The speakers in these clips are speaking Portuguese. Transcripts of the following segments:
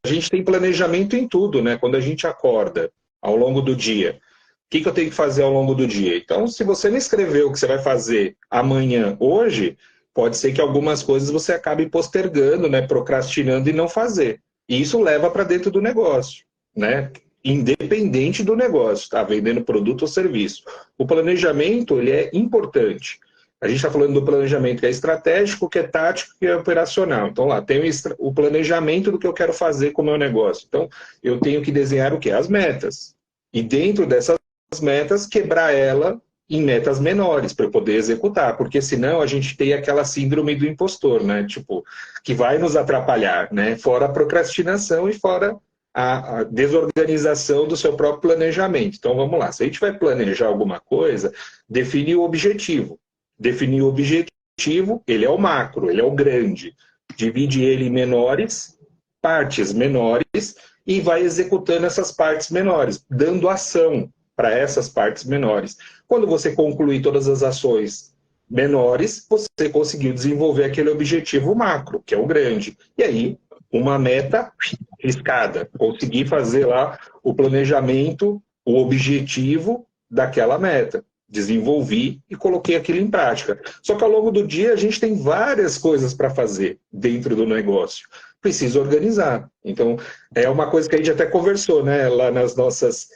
gente tem planejamento em tudo, né? Quando a gente acorda ao longo do dia, o que eu tenho que fazer ao longo do dia? Então, se você não escreveu o que você vai fazer amanhã, hoje, pode ser que algumas coisas você acabe postergando, né? Procrastinando e não fazer. E isso leva para dentro do negócio, né? Independente do negócio, tá? Vendendo produto ou serviço. O planejamento, ele é importante. A gente está falando do planejamento que é estratégico, que é tático, que é operacional. Então, lá, tem o planejamento do que eu quero fazer com o meu negócio. Então, eu tenho que desenhar o quê? As metas. E dentro dessas metas, quebrar ela em metas menores para eu poder executar, porque senão a gente tem aquela síndrome do impostor, né? Tipo, que vai nos atrapalhar, né? Fora a procrastinação e fora a desorganização do seu próprio planejamento. Então, vamos lá. Se a gente vai planejar alguma coisa, definir o objetivo. Definir o objetivo, ele é o macro, ele é o grande. Divide ele em menores, partes menores, e vai executando essas partes menores, dando ação para essas partes menores. Quando você concluir todas as ações menores, você conseguiu desenvolver aquele objetivo macro, que é o grande. E aí, uma meta riscada. Conseguir fazer lá o planejamento, o objetivo daquela meta. Desenvolvi e coloquei aquilo em prática. Só que ao longo do dia a gente tem várias coisas para fazer dentro do negócio. Precisa organizar. Então, é uma coisa que a gente até conversou, né, lá nas nossas...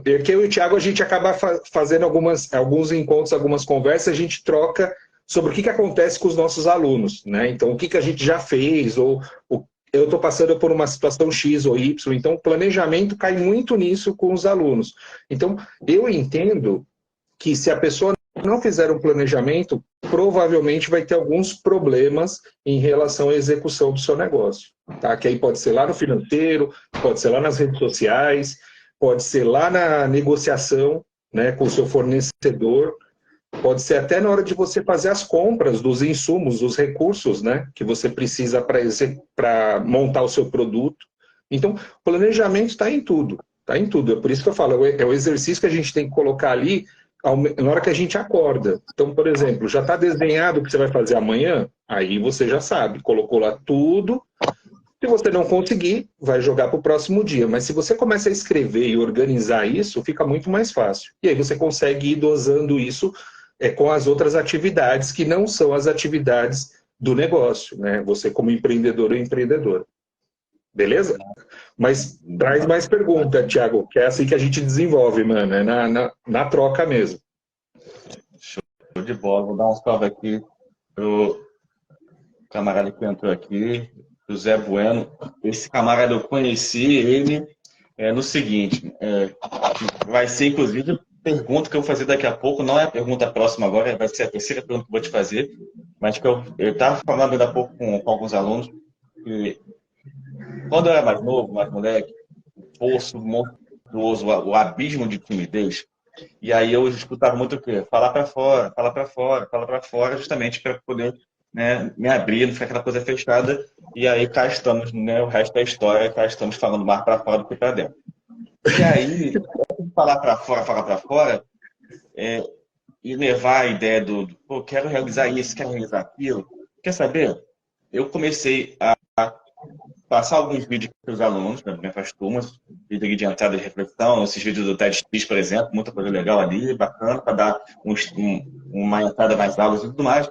Porque eu e o Thiago, a gente acaba fazendo alguns encontros, algumas conversas, a gente troca sobre o que acontece com os nossos alunos, né? Então, o que a gente já fez, ou eu estou passando por uma situação X ou Y, então o planejamento cai muito nisso com os alunos. Então, eu entendo que se a pessoa não fizer um planejamento, provavelmente vai ter alguns problemas em relação à execução do seu negócio. Tá? Que aí pode ser lá no financeiro, pode ser lá nas redes sociais, pode ser lá na negociação, né, com o seu fornecedor, pode ser até na hora de você fazer as compras dos insumos, dos recursos, né, que você precisa para montar o seu produto. Então, o planejamento está em tudo, está em tudo. É por isso que eu falo, é o exercício que a gente tem que colocar ali na hora que a gente acorda. Então, por exemplo, já está desenhado o que você vai fazer amanhã? Aí você já sabe, colocou lá tudo. Se você não conseguir, vai jogar para o próximo dia. Mas se você começa a escrever e organizar isso, fica muito mais fácil. E aí você consegue ir dosando isso com as outras atividades, que não são as atividades do negócio, né? Você como empreendedor ou empreendedora. Beleza? Mas traz mais pergunta, Thiago, que é assim que a gente desenvolve, mano. É na troca mesmo. Show de bola. Vou dar um salve aqui pro camarada que entrou aqui, José Bueno. Esse camarada eu conheci ele no seguinte, vai ser inclusive a pergunta que eu vou fazer daqui a pouco, não é a pergunta próxima agora, vai ser a terceira pergunta que eu vou te fazer, mas que eu estava falando ainda há pouco com alguns alunos, que quando eu era mais novo, mais moleque, o poço monstruoso, o abismo de timidez, e aí eu escutava muito o quê? Falar para fora, falar para fora, falar para fora, justamente para poder, né, me abrir, não ficar aquela coisa fechada. E aí cá estamos, né, o resto da história, cá estamos falando mais para fora do que para dentro. E aí, falar para fora, e levar a ideia pô, quero realizar isso, quero realizar aquilo. Quer saber? Eu comecei a passar alguns vídeos para os alunos, para as turmas, vídeo de entrada de reflexão, esses vídeos do TEDx, por exemplo, muita coisa legal ali, bacana, para dar uma entrada mais aulas e tudo mais.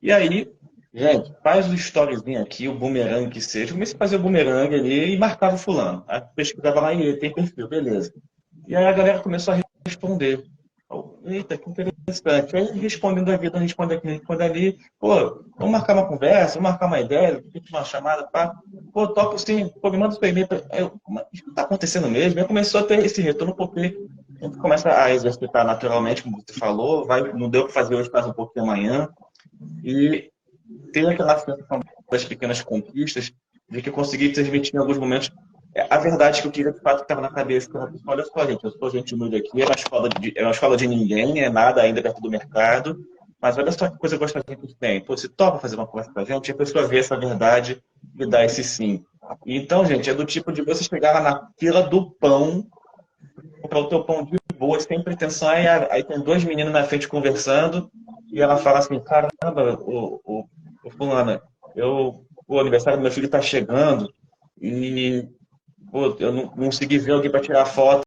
E aí, gente, faz o storyzinho aqui, o bumerangue que seja. Comecei a fazer o bumerangue ali e marcava o fulano. Aí pesquisava lá e ele tem perfil, beleza. E aí a galera começou a responder. Eita, que interessante. Aí respondendo a vida, responde aqui, responde ali. Pô, vamos marcar uma conversa, vamos marcar uma ideia, uma chamada, pá. Pô, toco sim, pô, me manda o seu e-mail. O que está acontecendo mesmo? Aí começou a ter esse retorno, porque a gente começa a exercitar naturalmente, como você falou, não deu para fazer hoje, faz um pouquinho amanhã. E ter aquela sensação das pequenas conquistas, de que eu consegui transmitir em alguns momentos a verdade que eu queria, de fato, que estava na cabeça. Olha só, gente, eu sou gente humilde aqui, é uma escola de ninguém, é nada ainda perto do mercado, mas olha só que coisa gostosa que a gente tem. Pô, se topa fazer uma conversa com a gente, a pessoa vê essa verdade e dá esse sim. Então, gente, é do tipo de você chegar lá na fila do pão, comprar o teu pão de boa, sem pretensão, aí tem dois meninos na frente conversando, e ela fala assim, caramba, fulana, o aniversário do meu filho está chegando, e pô, eu não consegui ver alguém para tirar foto.